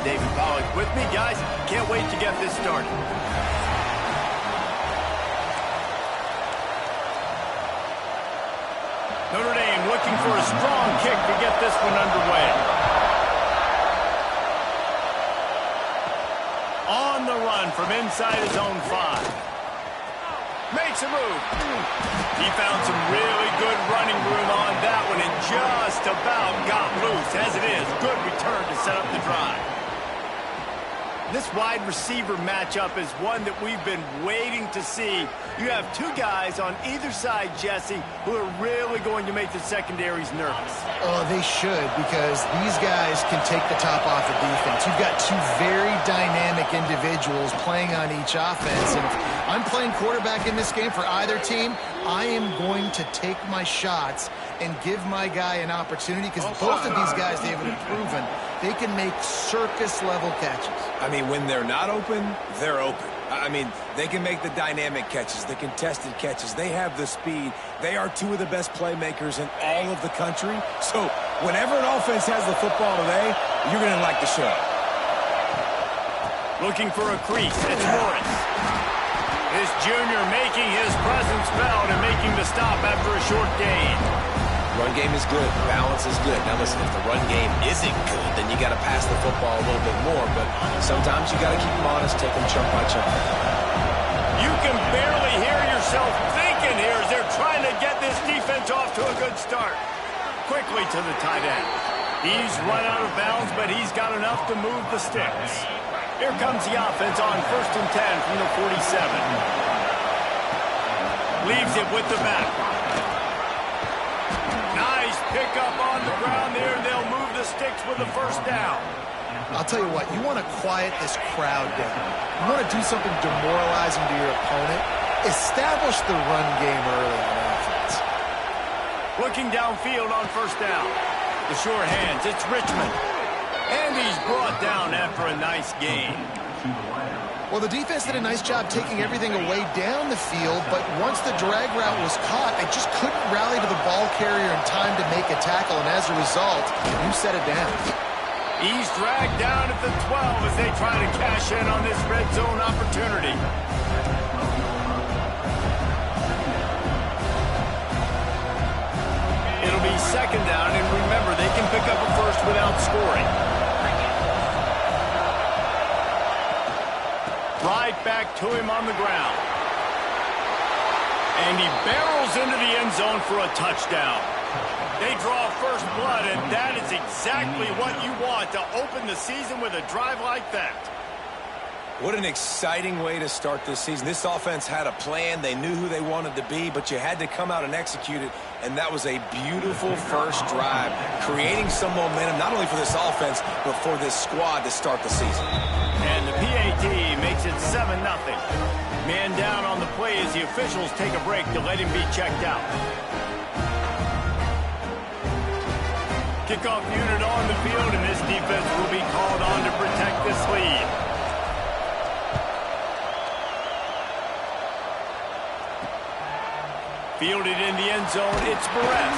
David Pollack with me. Guys, can't wait to get this started. Notre Dame looking for a strong kick to get this one underway. On the run from inside his own 5. Makes a move. He found some really good running room on that one and just about got loose. As it is, good return to set up the drive. This wide receiver matchup is one that we've been waiting to see. You have two guys on either side, Jesse, who are really going to make the secondaries nervous. Oh, they should, because these guys can take the top off the defense. You've got two very dynamic individuals playing on each offense, and if I'm playing quarterback in this game for either team, I am going to take my shots and give my guy an opportunity, because both of these guys, they have proven they can make circus-level catches. I mean, when they're not open, they're open. I mean, they can make the dynamic catches, the contested catches. They have the speed. They are two of the best playmakers in all of the country. So whenever an offense has the football today, you're going to like the show. Looking for a crease. It's Morris. This junior making his presence felt and making the stop after a short gain. Run game is good. Balance is good. Now listen, if the run game isn't good, then you got to pass the football a little bit more. But sometimes you got to keep them honest, take them chunk by chunk. You can barely hear yourself thinking here as they're trying to get this defense off to a good start. Quickly to the tight end. He's run out of bounds, but he's got enough to move the sticks. Here comes the offense on 1st and 10 from the 47. Leaves it with the back. Nice pick up on the ground there. They'll move the sticks with the first down. I'll tell you what, you want to quiet this crowd down. You want to do something demoralizing to your opponent. Establish the run game early on offense. Looking downfield on 1st down. The sure hands, it's Richmond. And he's brought down after a nice gain. Well, the defense did a nice job taking everything away down the field, but once the drag route was caught, they just couldn't rally to the ball carrier in time to make a tackle, and as a result, you set it down. He's dragged down at the 12 as they try to cash in on this red zone opportunity. It'll be 2nd down, and remember, they can pick up a first without scoring. Right back to him on the ground. And he barrels into the end zone for a touchdown. They draw first blood, and that is exactly what you want to open the season with a drive like that. What an exciting way to start this season. This offense had a plan. They knew who they wanted to be, but you had to come out and execute it, and that was a beautiful first drive, creating some momentum, not only for this offense, but for this squad to start the season. And the PAT makes it 7-0. Man down on the play as the officials take a break to let him be checked out. Kickoff unit on the field, and this defense will be called on to protect this lead. Fielded in the end zone, it's Barrett.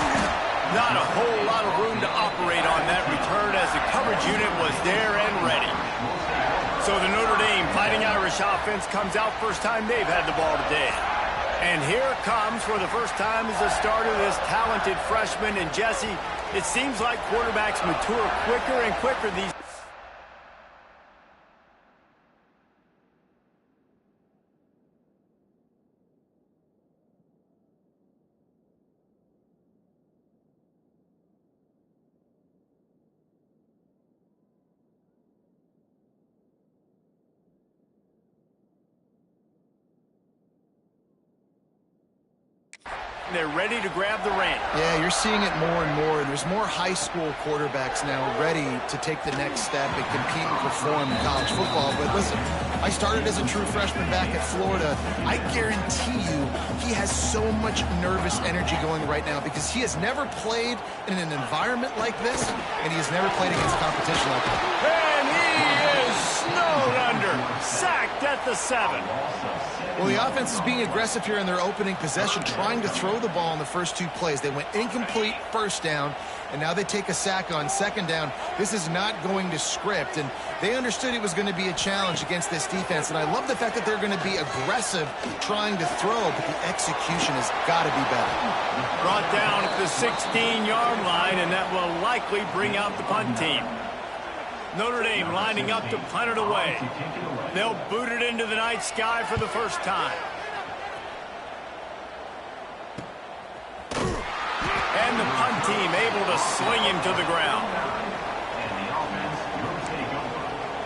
Not a whole lot of room to operate on that return as the coverage unit was there and ready. So the Notre Dame Fighting Irish offense comes out first time they've had the ball today. And here it comes for the first time as a starter, this talented freshman. And Jesse, it seems like quarterbacks mature quicker and quicker these days. They're ready to grab the reins. Yeah, you're seeing it more and more. There's more high school quarterbacks now ready to take the next step and compete and perform in college football. But listen, I started as a true freshman back at Florida. I guarantee you he has so much nervous energy going right now because he has never played in an environment like this, and he has never played against competition like that. And he is snowed under, sacked at at the 7. Well, the offense is being aggressive here in their opening possession, trying to throw the ball in the first 2 plays. They went incomplete first down, and now they take a sack on second down. This is not going to script, and they understood it was going to be a challenge against this defense, and I love the fact that they're going to be aggressive trying to throw, but the execution has got to be better. Brought down at the 16-yard line, and that will likely bring out the punt team. Notre Dame lining up to punt it away. They'll boot it into the night sky for the first time. And the punt team able to sling him to the ground.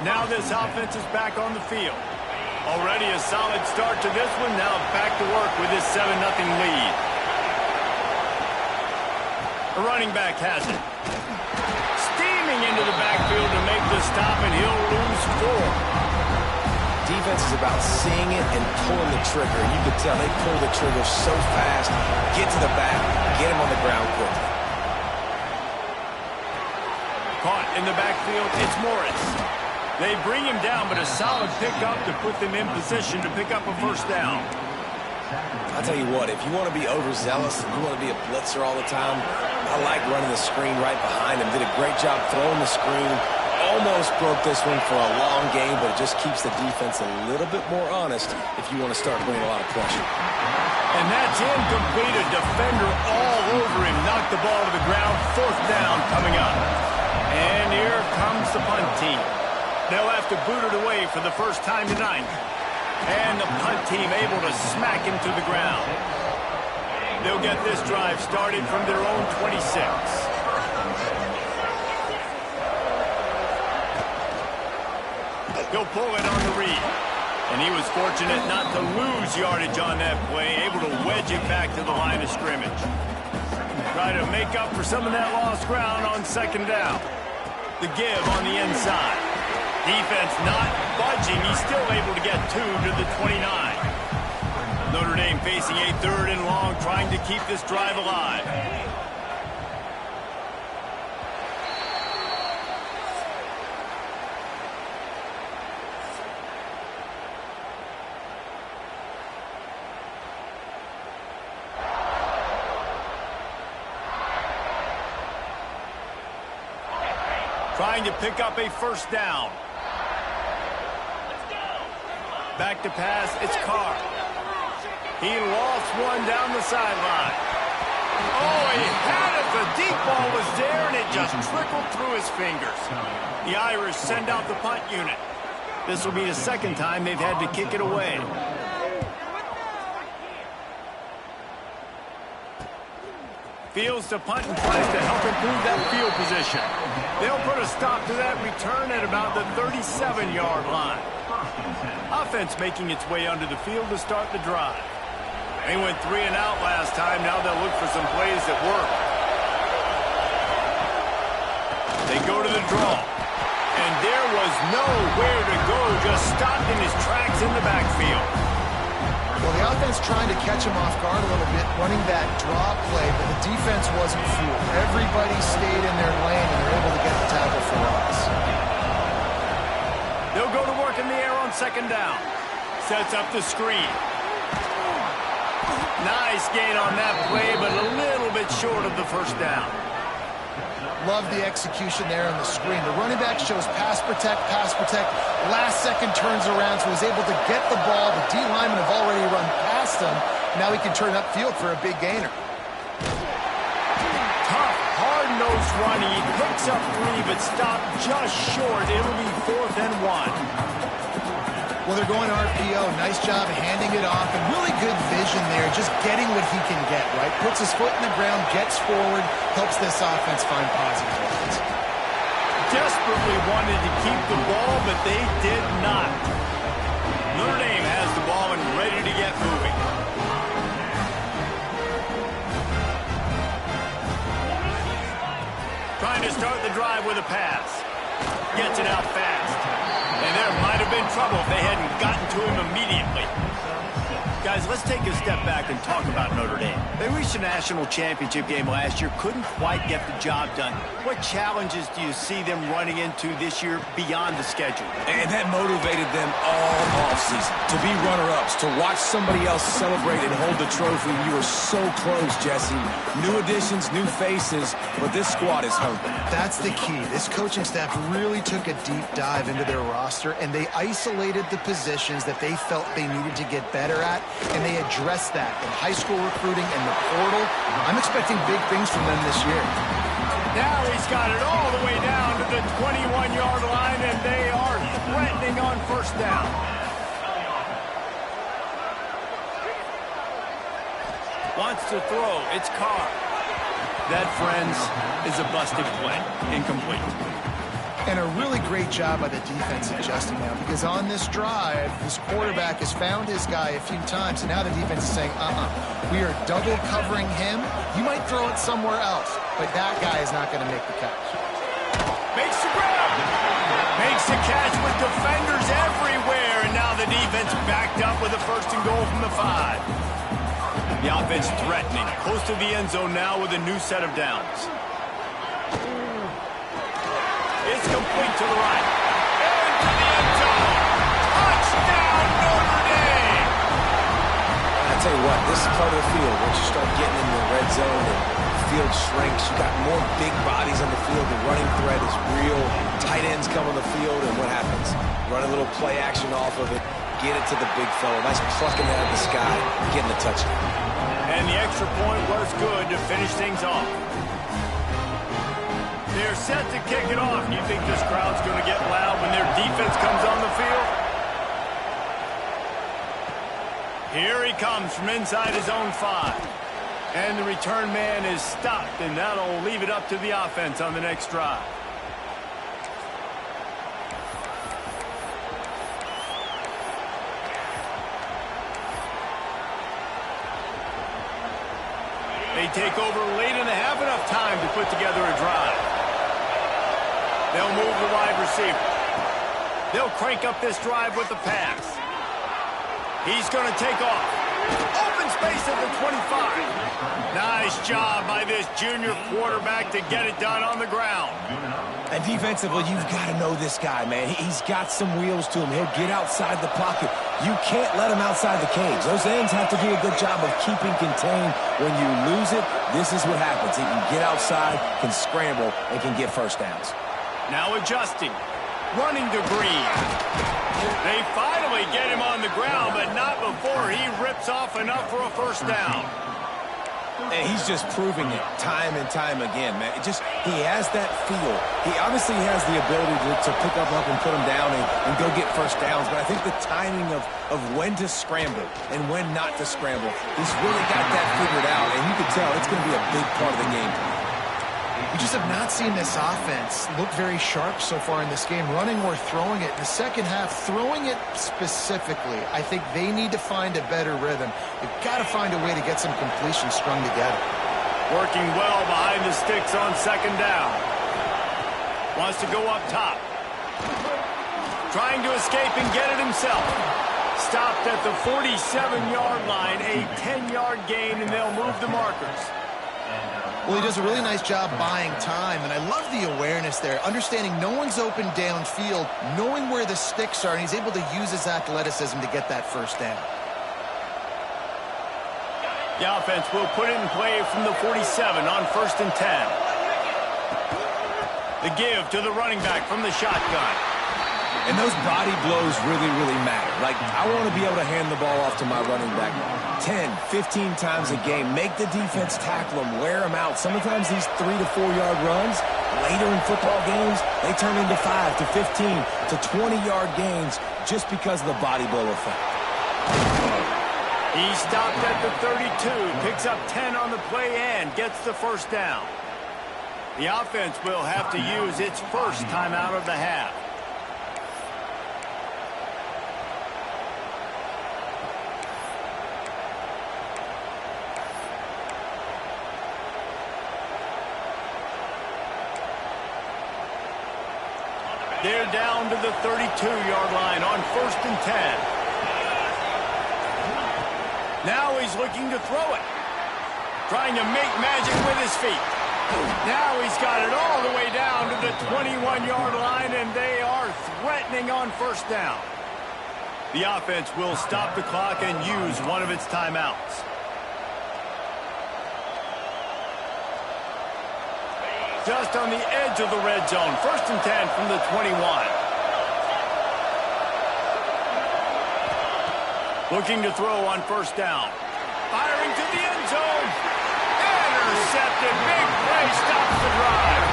Now this offense is back on the field. Already a solid start to this one. Now back to work with this 7-0 lead. The running back has it. Into the backfield to make the stop, and he'll lose 4. Defense is about seeing it and pulling the trigger. And you can tell they pull the trigger so fast, get to the back, get him on the ground quickly. Caught in the backfield, it's Morris. They bring him down, but a solid pickup to put them in position to pick up a first down. I'll tell you what, if you want to be overzealous and you want to be a blitzer all the time, I like running the screen right behind him. Did a great job throwing the screen. Almost broke this one for a long game, but it just keeps the defense a little bit more honest if you want to start bringing a lot of pressure. And that's incomplete. A defender all over him. Knocked the ball to the ground. Fourth down coming up. And here comes the punt team. They'll have to boot it away for the first time tonight. And the punt team able to smack him to the ground. They'll get this drive started from their own 26. He'll pull it on the read. And he was fortunate not to lose yardage on that play, able to wedge it back to the line of scrimmage. Try to make up for some of that lost ground on second down. The give on the inside. Defense not budging. He's still able to get 2 to the 29. Notre Dame facing a 3rd and long, trying to keep this drive alive. Trying to pick up a first down. Back to pass, it's Carr. He lost one down the sideline. Oh, he had it. The deep ball was there, and it just trickled through his fingers. The Irish send out the punt unit. This will be the second time they've had to kick it away. Fields to punt and tries to help improve that field position. They'll put a stop to that return at about the 37-yard line. Offense making its way under the field to start the drive. They went 3 and out last time. Now they'll look for some plays that work. They go to the draw. And there was nowhere to go. Just stopped in his tracks in the backfield. Well, the offense trying to catch him off guard a little bit, running that draw play, but the defense wasn't fooled. Everybody stayed in their lane, and they're able to get the tackle for loss. They'll go to work in the air on second down. Sets up the screen. Nice gain on that play, but a little bit short of the first down. Love the execution there on the screen. The running back shows pass protect. Last second turns around, so he's able to get the ball. The D linemen have already run past him. Now he can turn upfield for a big gainer. Tough, hard-nosed running. He picks up 3, but stopped just short. It'll be 4th and 1. Well, they're going RPO. Nice job handing it off, and really good vision there, just getting what he can get, right? Puts his foot in the ground, gets forward, helps this offense find positive points. Desperately wanted to keep the ball, but they did not. Notre Dame has the ball and ready to get moving. Trying to start the drive with a pass. Gets it out fast. And there might have been trouble if they hadn't gotten to him immediately. Guys, let's take a step back and talk about Notre Dame. They reached a national championship game last year, couldn't quite get the job done. What challenges do you see them running into this year beyond the schedule? And that motivated them all offseason to be runner-ups, to watch somebody else celebrate and hold the trophy. You were so close, Jesse. New additions, new faces, but this squad is hungry. That's the key. This coaching staff really took a deep dive into their roster, and they isolated the positions that they felt they needed to get better at, and they addressed that in high school recruiting and the portal. I'm expecting big things from them this year. Now he's got it all the way down to the 21-yard line, and they are threatening on first down. Wants to throw. It's Carr. That, friends, is a busted play. Incomplete. And a really great job by the defense adjusting now, because on this drive, this quarterback has found his guy a few times, and now the defense is saying, we are double covering him. You might throw it somewhere else, but that guy is not going to make the catch. Makes the grab. Makes the catch with defenders everywhere, and now the defense backed up with a 1st and goal from the 5. The offense threatening, close to the end zone now with a new set of downs. It's complete to the right. Into the end zone. Touchdown, Notre Dame! I tell you what, this is part of the field. Once you start getting in the red zone and the field shrinks, you got more big bodies on the field. The running threat is real. Tight ends come on the field, and what happens? Run a little play action off of it. Get it to the big fella. Nice plucking out of the sky, getting a touchdown. And the extra point was good to finish things off. They're set to kick it off. You think this crowd's going to get loud when their defense comes on the field? Here he comes from inside his own 5. And the return man is stopped, and that'll leave it up to the offense on the next drive. They take over late and have enough time to put together a drive. They'll move the wide receiver. They'll crank up this drive with the pass. He's going to take off. Open space at the 25. Nice job by this junior quarterback to get it done on the ground. And defensively, you've got to know this guy, man. He's got some wheels to him. He'll get outside the pocket. You can't let him outside the cage. Those ends have to do a good job of keeping contained. When you lose it, this is what happens. He can get outside, can scramble, and can get first downs. Now adjusting. Running to Green. They finally get him on the ground, but not before he rips off enough for a first down. And he's just proving it time and time again, man. He has that feel. He obviously has the ability to pick up and put him down and go get first downs, but I think the timing of when to scramble and when not to scramble, he's really got that figured out, and you can tell it's going to be a big part of the game. We just have not seen this offense look very sharp so far in this game, running or throwing it. In the second half, throwing it specifically, I think they need to find a better rhythm. They've got to find a way to get some completions strung together. Working well behind the sticks on second down. Wants to go up top. Trying to escape and get it himself. Stopped at the 47-yard line, a 10-yard gain, and they'll move the markers. Well, he does a really nice job buying time, and I love the awareness there, understanding no one's open downfield, knowing where the sticks are, and he's able to use his athleticism to get that first down. The offense will put it in play from the 47 on 1st and 10. The give to the running back from the shotgun. And those body blows really, really matter. Like, I want to be able to hand the ball off to my running back 10, 15 times a game. Make the defense tackle them, wear them out. Sometimes these 3 to 4 yard runs, later in football games, they turn into 5 to 15 to 20-yard gains just because of the body blow effect. He stopped at the 32, picks up 10 on the play and gets the first down. The offense will have to use its first timeout of the half. They're down to the 32-yard line on 1st and 10. Now he's looking to throw it. Trying to make magic with his feet. Now he's got it all the way down to the 21-yard line, and they are threatening on first down. The offense will stop the clock and use one of its timeouts. Just on the edge of the red zone. 1st and 10 from the 21. Looking to throw on first down. Firing to the end zone. Intercepted. Big play stops the drive.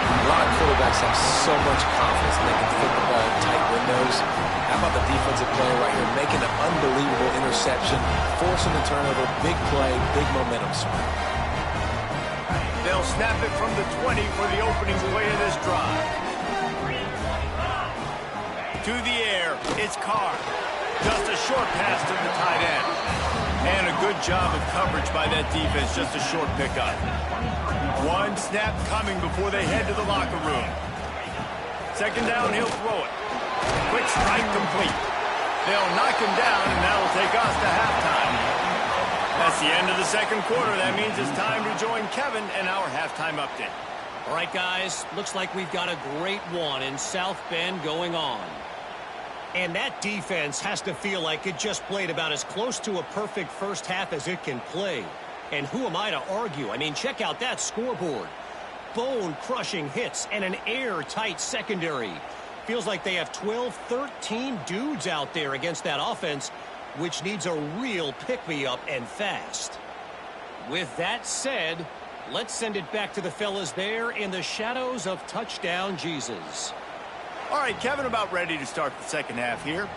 A lot of quarterbacks have so much confidence they can fit the ball in tight windows. How about the defensive player right here making an unbelievable interception, forcing the turnover, big play, big momentum swing. They'll snap it from the 20 for the opening play of this drive. To the air, it's Carr. Just a short pass to the tight end. And a good job of coverage by that defense, just a short pickup. One snap coming before they head to the locker room. 2nd down, he'll throw it. Quick strike complete. They'll knock him down, and that'll take us to halftime. That's the end of the 2nd quarter. That means it's time to join Kevin and our halftime update. All right, guys, looks like we've got a great one in South Bend going on. And that defense has to feel like it just played about as close to a perfect first half as it can play. And who am I to argue? I mean, check out that scoreboard. Bone-crushing hits and an airtight secondary. Feels like they have 12, 13 dudes out there against that offense, which needs a real pick-me-up and fast. With that said, let's send it back to the fellas there in the shadows of Touchdown Jesus. All right, Kevin, about ready to start the 2nd half here.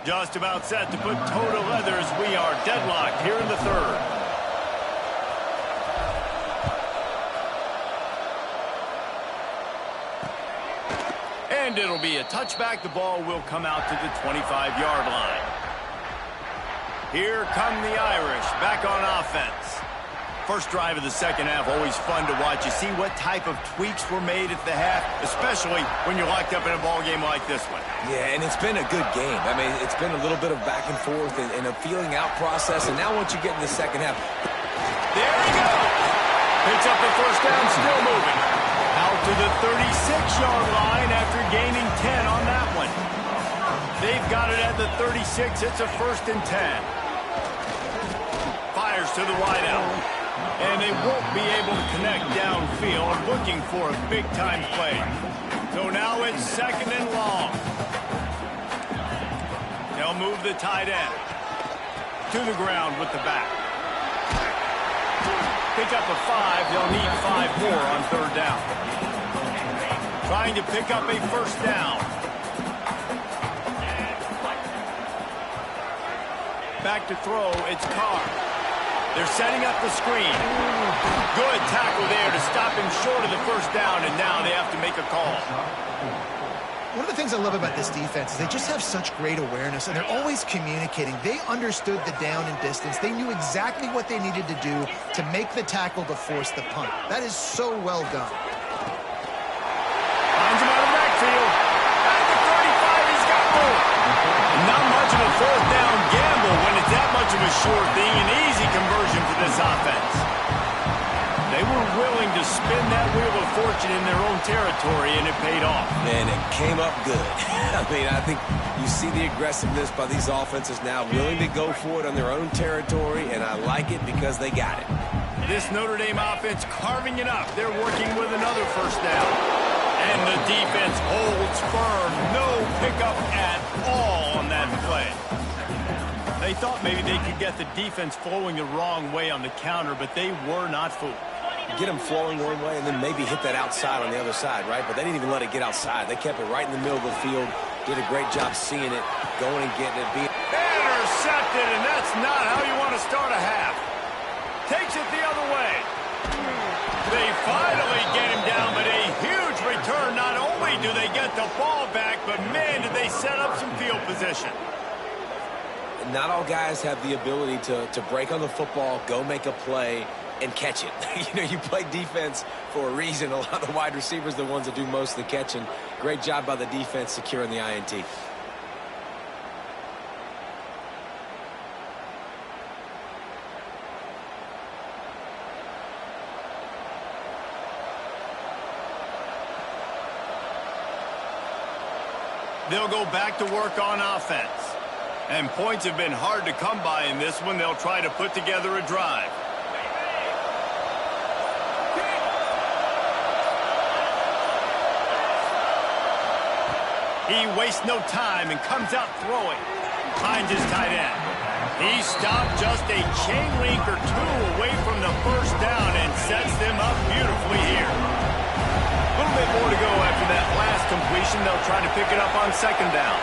Just about set to put toe to leather as we are deadlocked here in the 3rd. And it'll be a touchback. The ball will come out to the 25-yard line. Here come the Irish back on offense. First drive of the 2nd half, always fun to watch. You see what type of tweaks were made at the half, especially when you're locked up in a ball game like this one. Yeah, and it's been a good game. I mean, it's been a little bit of back and forth and a feeling out process. And now once you get in the 2nd half. There he goes. Picks up the first down, still moving. Out to the 36-yard line after gaining 10 on that one. They've got it at the 36. It's a 1st and 10. Fires to the wideout. And they won't be able to connect downfield, looking for a big-time play. So now it's 2nd and long. They'll move the tight end to the ground with the back. Pick up a 5. They'll need 5 more on 3rd down. Trying to pick up a 1st down. Back to throw, it's Carr. They're setting up the screen. Good tackle there to stop him short of the 1st down, and now they have to make a call. One of the things I love about this defense is they just have such great awareness, and they're always communicating. They understood the down and distance. They knew exactly what they needed to do to make the tackle to force the punt. That is so well done. Finds him out of backfield. At the 35, he's got more. Not much of a 4th down gamble when it's that much of a sure thing. An easy conversion for this offense. They were willing to spin that wheel of fortune in their own territory, and it paid off. And it came up good. I mean, I think you see the aggressiveness by these offenses now, willing to go for it on their own territory, and I like it because they got it. This Notre Dame offense carving it up. They're working with another 1st down. And the defense holds firm. No pickup at all on that play. They thought maybe they could get the defense flowing the wrong way on the counter, but they were not fooled. Get them flowing one way and then maybe hit that outside on the other side, right? But they didn't even let it get outside. They kept it right in the middle of the field, did a great job seeing it, going and getting it. Intercepted, and that's not how you want to start a half. Takes it the other way. They finally get him down, but a huge return. Not only do they get the ball back, but man, did they set up some field position. not all guys have the ability to break on the football, go make a play, and catch it. You play defense for a reason. A lot of the wide receivers are the ones that do most of the catching. Great job by the defense securing the INT. They'll go back to work on offense. And points have been hard to come by in this one. They'll try to put together a drive. He wastes no time and comes out throwing. Finds his tight end. He stopped just a chain link or two away from the first down and sets them up beautifully here. A little bit more to go after that last completion. They'll try to pick it up on second down.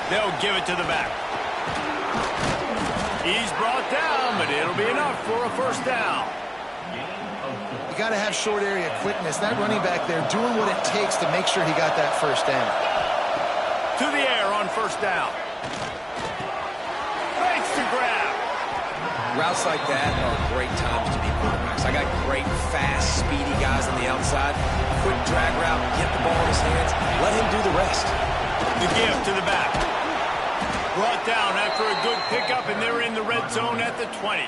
They'll give it to the back. He's brought down, but it'll be enough for a first down. You got to have short area quickness. That running back there doing what it takes to make sure he got that first down. To the air on first down. Makes the grab. Routes like that are great times to be quarterbacks. I got great, fast, speedy guys on the outside. Quick drag route, get the ball in his hands, let him do the rest. The give to the back. Brought down after a good pickup, and they're in the red zone at the 20.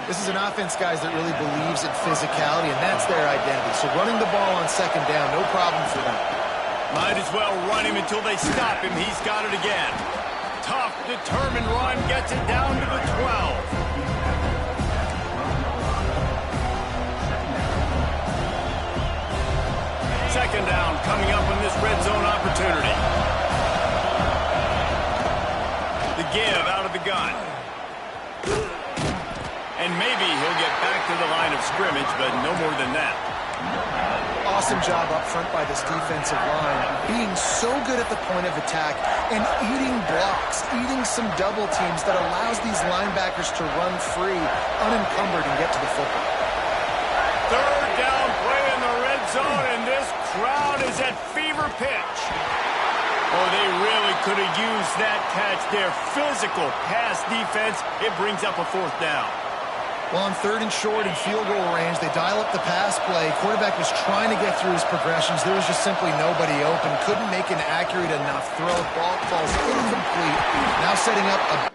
This is an offense, guys, that really believes in physicality, and that's their identity. So running the ball on second down, no problem for them. Might as well run him until they stop him. He's got it again. Tough, determined run, gets it down to the 12. Second down coming up on this red zone opportunity. The give out of the gun. And maybe he'll get back to the line of scrimmage, but no more than that. Awesome job up front by this defensive line, being so good at the point of attack and eating blocks, eating some double teams that allows these linebackers to run free, unencumbered, and get to the football. Third down play in the red zone, and this crowd is at fever pitch. Oh, they really could have used that catch. Their physical pass defense, it brings up a fourth down. Well, on third and short and field goal range, they dial up the pass play. Quarterback was trying to get through his progressions. There was just simply nobody open. Couldn't make an accurate enough throw. Ball falls incomplete. Now setting up a...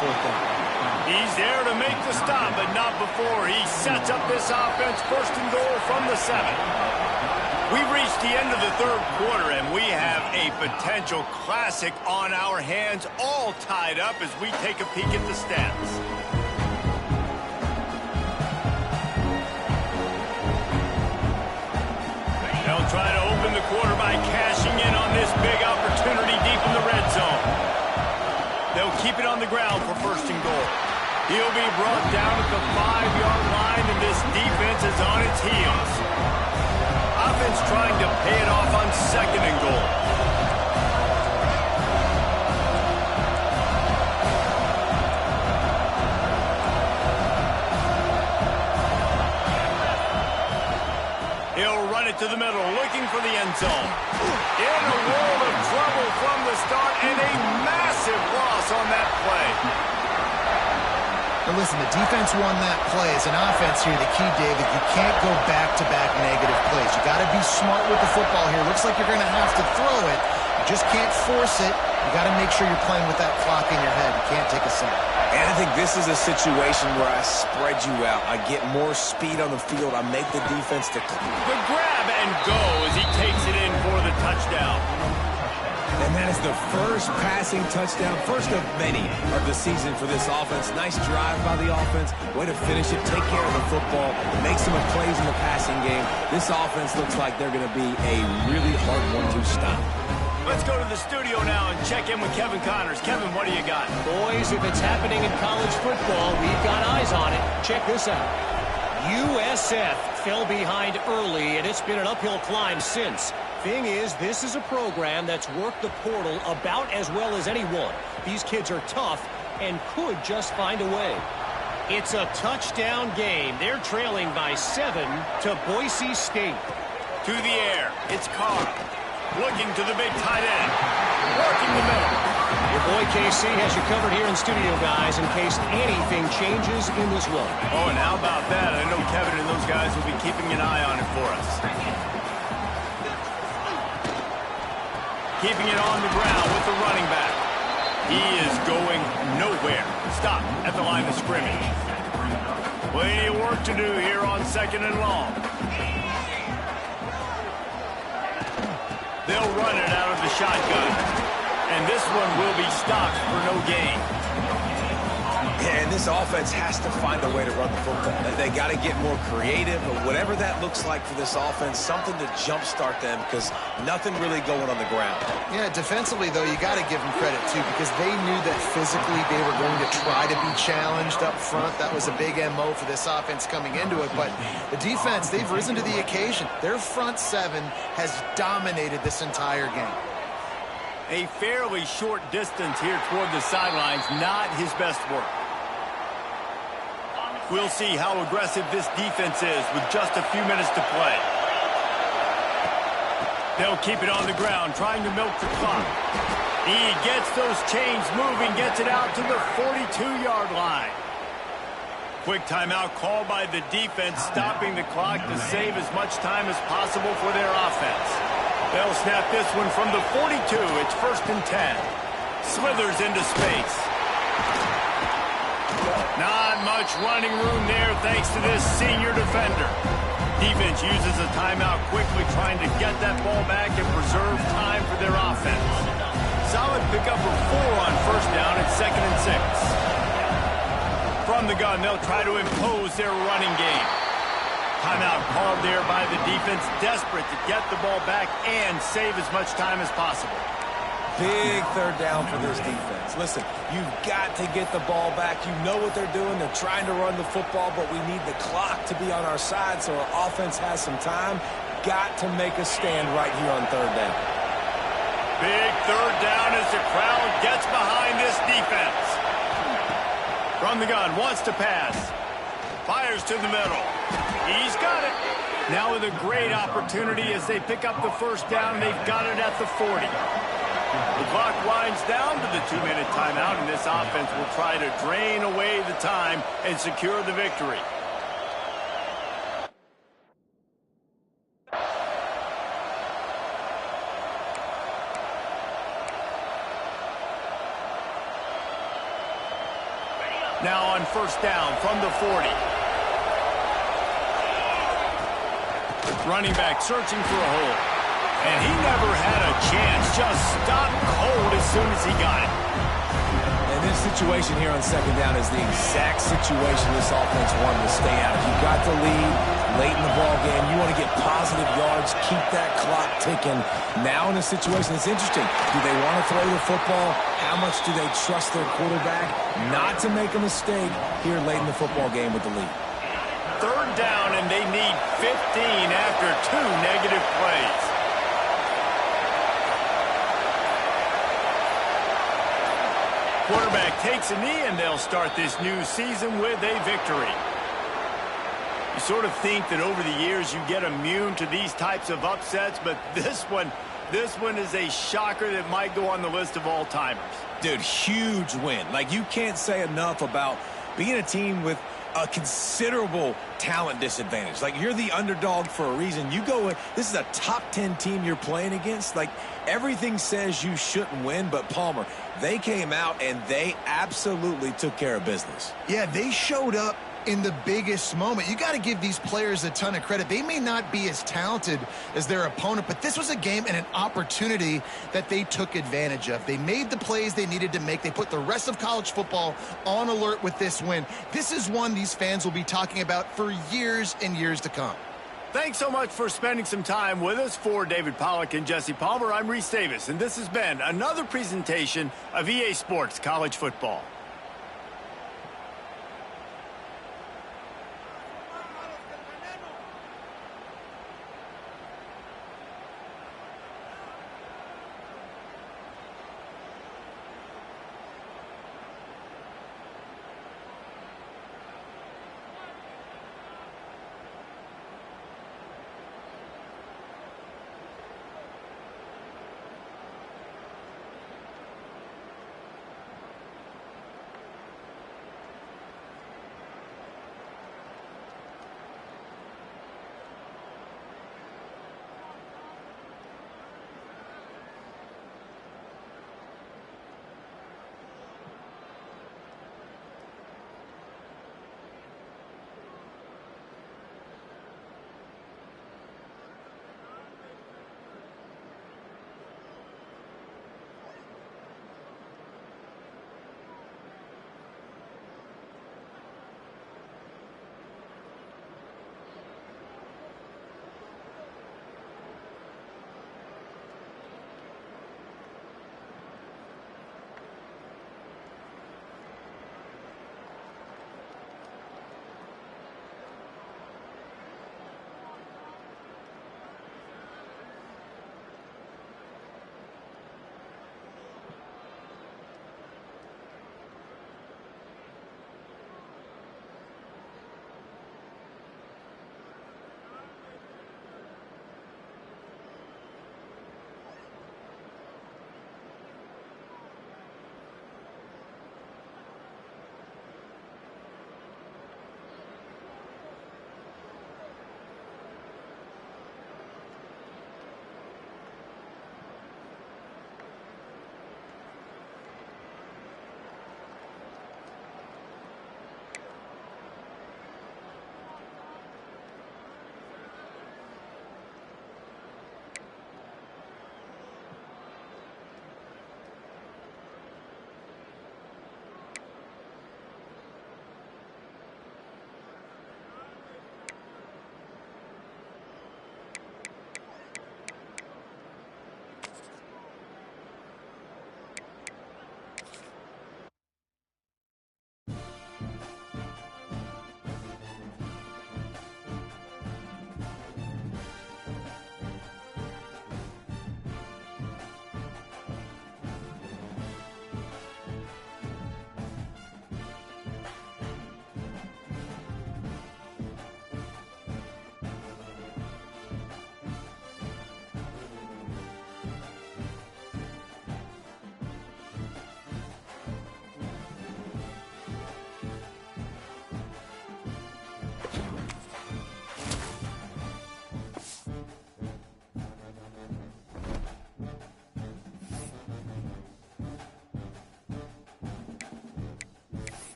fourth down. He's there to make the stop, but not before he sets up this offense. First and goal from the 7. We've reached the end of the third quarter, and we have a potential classic on our hands, all tied up as we take a peek at the stats. They'll try to open the quarter by cashing in on this big opportunity deep in the red zone. They'll keep it on the ground for first and goal. He'll be brought down at the 5-yard line, and this defense is on its heels. Offense trying to pay it off on second and goal. He'll run it to the middle, looking for the end zone. In a world of trouble from the start, and a massive loss on that play. Now listen, the defense won that play. As an offense here, the key, David, you can't go back-to-back negative plays. You got to be smart with the football here. Looks like you're going to have to throw it. You just can't force it. You got to make sure you're playing with that clock in your head. You can't take a sack. And I think this is a situation where I spread you out. I get more speed on the field. I make the defense to... The grab and go as he takes it in for the touchdown. And that is the first passing touchdown, first of many of the season for this offense. Nice drive by the offense. Way to finish it, take care of the football, make some plays in the passing game. This offense looks like they're going to be a really hard one to stop. Let's go to the studio now and check in with Kevin Connors. Kevin, what do you got? Boys, if it's happening in college football, we've got eyes on it. Check this out. USF fell behind early, and it's been an uphill climb since. Thing is, this is a program that's worked the portal about as well as anyone. These kids are tough and could just find a way. It's a touchdown game. They're trailing by 7 to Boise State. To the air, it's Carr. Looking to the big tight end. Working the middle. Your boy KC has you covered here in studio, guys, in case anything changes in this run. Oh, and how about that? I know Kevin and those guys will be keeping an eye on it for us. Keeping it on the ground with the running back. He is going nowhere. Stop at the line of scrimmage. Plenty of work to do here on second and long. They'll run it out of the shotgun. And this one will be stopped for no gain. And this offense has to find a way to run the football. They got to get more creative, or whatever that looks like for this offense, something to jumpstart them, because nothing really going on the ground. Yeah, defensively, though, you got to give them credit, too, because they knew that physically they were going to try to be challenged up front. That was a big MO for this offense coming into it. But the defense, they've risen to the occasion. Their front 7 has dominated this entire game. A fairly short distance here toward the sidelines, not his best work. We'll see how aggressive this defense is with just a few minutes to play. They'll keep it on the ground, trying to milk the clock. He gets those chains moving, gets it out to the 42-yard line. Quick timeout called by the defense, stopping the clock to save as much time as possible for their offense. They'll snap this one from the 42. It's first and 10. Slithers into space. Not much running room there thanks to this senior defender. Defense uses a timeout quickly, trying to get that ball back and preserve time for their offense. Solid pickup of 4 on first down at second and 6. From the gun, they'll try to impose their running game. Timeout called there by the defense, desperate to get the ball back and save as much time as possible. Big third down for this defense. Listen, you've got to get the ball back. You know what they're doing. They're trying to run the football, but we need the clock to be on our side so our offense has some time. Got to make a stand right here on third down. Big third down as the crowd gets behind this defense. From the gun, wants to pass. Fires to the middle. He's got it. Now with a great opportunity as they pick up the first down. They've got it at the 40. The clock winds down to the 2-minute timeout, and this offense will try to drain away the time and secure the victory. Now on first down from the 40. Running back searching for a hole. And he never had a chance. Just stopped cold as soon as he got it. And this situation here on second down is the exact situation this offense wanted to stay out of. You got the lead late in the ball game. You want to get positive yards, keep that clock ticking. Now in a situation that's interesting. Do they want to throw the football? How much do they trust their quarterback not to make a mistake here late in the football game with the lead? Third down, and they need 15 after 2 negative plays. Quarterback takes a knee, and they'll start this new season with a victory. You sort of think that over the years you get immune to these types of upsets, but this one is a shocker that might go on the list of all-timers. Dude, huge win. Like, you can't say enough about being a team with a considerable talent disadvantage. Like, you're the underdog for a reason. You go in, this is a top 10 team you're playing against. Like, everything says you shouldn't win, but Palmer, they came out and they absolutely took care of business. Yeah, they showed up in the biggest moment. You got to give these players a ton of credit. They may not be as talented as their opponent, but this was a game and an opportunity that they took advantage of. They made the plays they needed to make. They put the rest of college football on alert with this win. This is one these fans will be talking about for years and years to come. Thanks so much for spending some time with us. For David Pollack and Jesse Palmer, I'm Reese Davis, and this has been another presentation of EA Sports College Football.